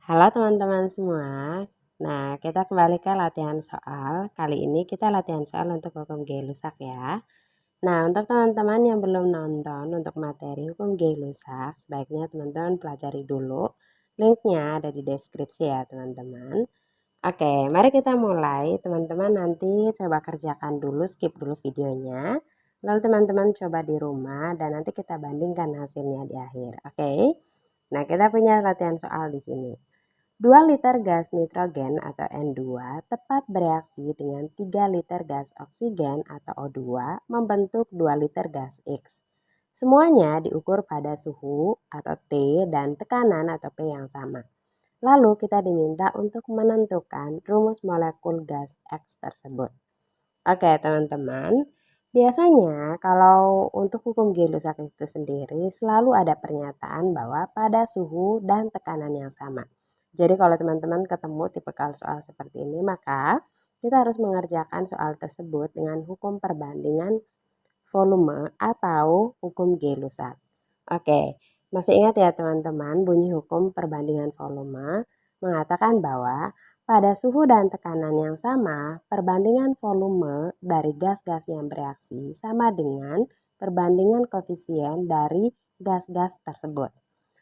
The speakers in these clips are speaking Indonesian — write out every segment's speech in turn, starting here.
Halo teman-teman semua. Nah, kita kembali ke latihan soal. Kali ini kita latihan soal untuk hukum Gay-Lussac ya. Nah, untuk teman-teman yang belum nonton untuk materi hukum Gay-Lussac, sebaiknya teman-teman pelajari dulu. Linknya ada di deskripsi ya teman-teman. Oke, mari kita mulai. Teman-teman nanti coba kerjakan dulu, skip dulu videonya. Lalu teman-teman coba di rumah dan nanti kita bandingkan hasilnya di akhir. Oke. Nah, kita punya latihan soal di sini. 2 liter gas nitrogen atau N2 tepat bereaksi dengan 3 liter gas oksigen atau O2 membentuk 2 liter gas X. Semuanya diukur pada suhu atau T dan tekanan atau P yang sama. Lalu kita diminta untuk menentukan rumus molekul gas X tersebut. Oke teman-teman, biasanya kalau untuk hukum Gay-Lussac itu sendiri selalu ada pernyataan bahwa pada suhu dan tekanan yang sama. Jadi kalau teman-teman ketemu tipikal soal seperti ini, maka kita harus mengerjakan soal tersebut dengan hukum perbandingan volume atau hukum Gay-Lussac. Oke, masih ingat ya teman-teman, bunyi hukum perbandingan volume mengatakan bahwa pada suhu dan tekanan yang sama, perbandingan volume dari gas-gas yang bereaksi sama dengan perbandingan koefisien dari gas-gas tersebut.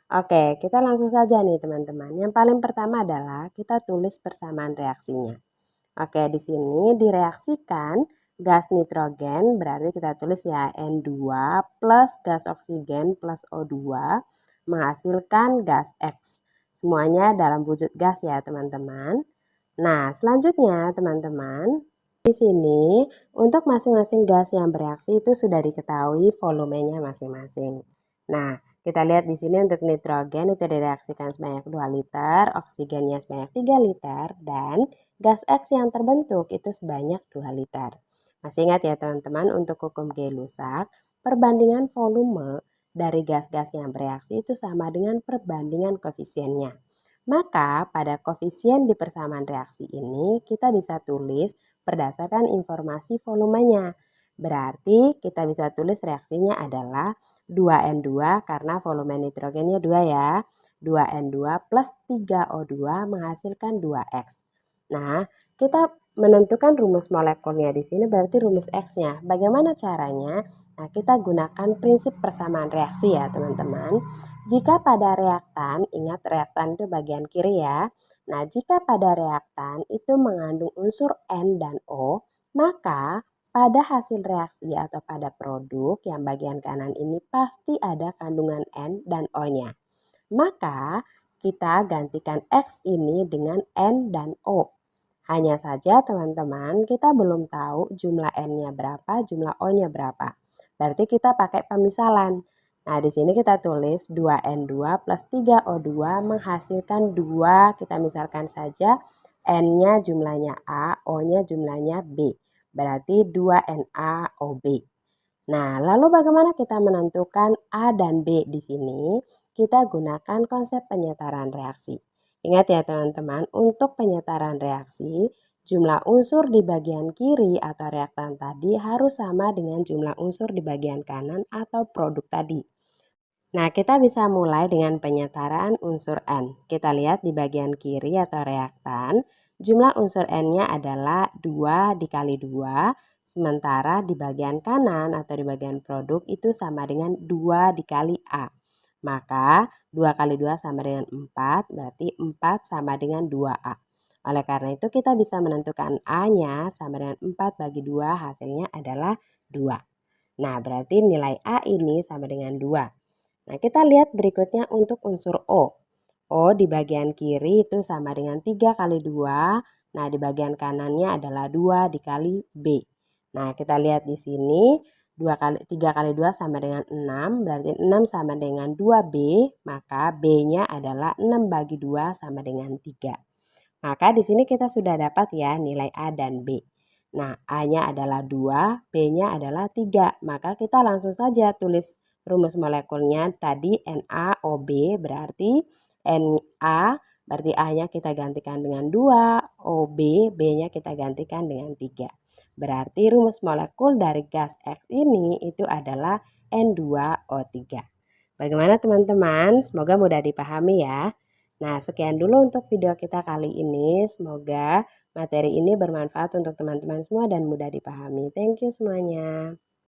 Oke, kita langsung saja nih teman-teman. Yang paling pertama adalah kita tulis persamaan reaksinya. Oke, di sini direaksikan gas nitrogen, berarti kita tulis ya N2 plus gas oksigen plus O2 menghasilkan gas X. Semuanya dalam wujud gas ya teman-teman. Nah, selanjutnya teman-teman, di sini untuk masing-masing gas yang bereaksi itu sudah diketahui volumenya masing-masing. Nah, kita lihat di sini untuk nitrogen itu direaksikan sebanyak 2 liter, oksigennya sebanyak 3 liter, dan gas X yang terbentuk itu sebanyak 2 liter. Masih ingat ya teman-teman, untuk hukum Gay-Lussac, perbandingan volume dari gas-gas yang bereaksi itu sama dengan perbandingan koefisiennya. Maka pada koefisien di persamaan reaksi ini kita bisa tulis berdasarkan informasi volumenya. Berarti kita bisa tulis reaksinya adalah 2N2 karena volume nitrogennya 2 ya. 2N2 plus 3O2 menghasilkan 2X. Nah, kita menentukan rumus molekulnya di sini berarti rumus X-nya. Bagaimana caranya? Nah, kita gunakan prinsip persamaan reaksi ya, teman-teman. Jika pada reaktan, ingat reaktan itu bagian kiri ya. Nah, jika pada reaktan itu mengandung unsur N dan O, maka pada hasil reaksi atau pada produk yang bagian kanan ini pasti ada kandungan N dan O-nya. Maka kita gantikan X ini dengan N dan O. Hanya saja teman-teman kita belum tahu jumlah N-nya berapa, jumlah O-nya berapa. Berarti kita pakai pemisalan. Nah di sini kita tulis 2N2 plus 3O2 menghasilkan 2, kita misalkan saja N-nya jumlahnya A, O-nya jumlahnya B. Berarti 2NaOB. Nah, lalu bagaimana kita menentukan A dan B di sini? Kita gunakan konsep penyetaran reaksi. Ingat ya teman-teman, untuk penyetaran reaksi, jumlah unsur di bagian kiri atau reaktan tadi harus sama dengan jumlah unsur di bagian kanan atau produk tadi. Nah, kita bisa mulai dengan penyetaran unsur N. Kita lihat di bagian kiri atau reaktan, jumlah unsur N-nya adalah 2 dikali 2, sementara di bagian kanan atau di bagian produk itu sama dengan 2 dikali A. Maka 2 kali 2 sama dengan 4, berarti 4 sama dengan 2A. Oleh karena itu kita bisa menentukan A-nya sama dengan 4 bagi 2, hasilnya adalah 2. Nah, berarti nilai A ini sama dengan 2. Nah, kita lihat berikutnya untuk unsur O. O di bagian kiri itu sama dengan 3 kali 2. Nah, di bagian kanannya adalah 2 dikali B. Nah, kita lihat di sini 3 kali 2 sama dengan 6, berarti 6 sama dengan 2B, maka B-nya adalah 6 bagi 2 sama dengan 3. Maka di sini kita sudah dapat ya nilai A dan B. Nah, A-nya adalah 2, B-nya adalah 3. Maka kita langsung saja tulis rumus molekulnya tadi NaOB, berarti Na berarti A-nya kita gantikan dengan 2, OB, B-nya kita gantikan dengan 3. Berarti rumus molekul dari gas X ini itu adalah N2O3. Bagaimana teman-teman? Semoga mudah dipahami ya. Nah, sekian dulu untuk video kita kali ini. Semoga materi ini bermanfaat untuk teman-teman semua dan mudah dipahami. Thank you semuanya.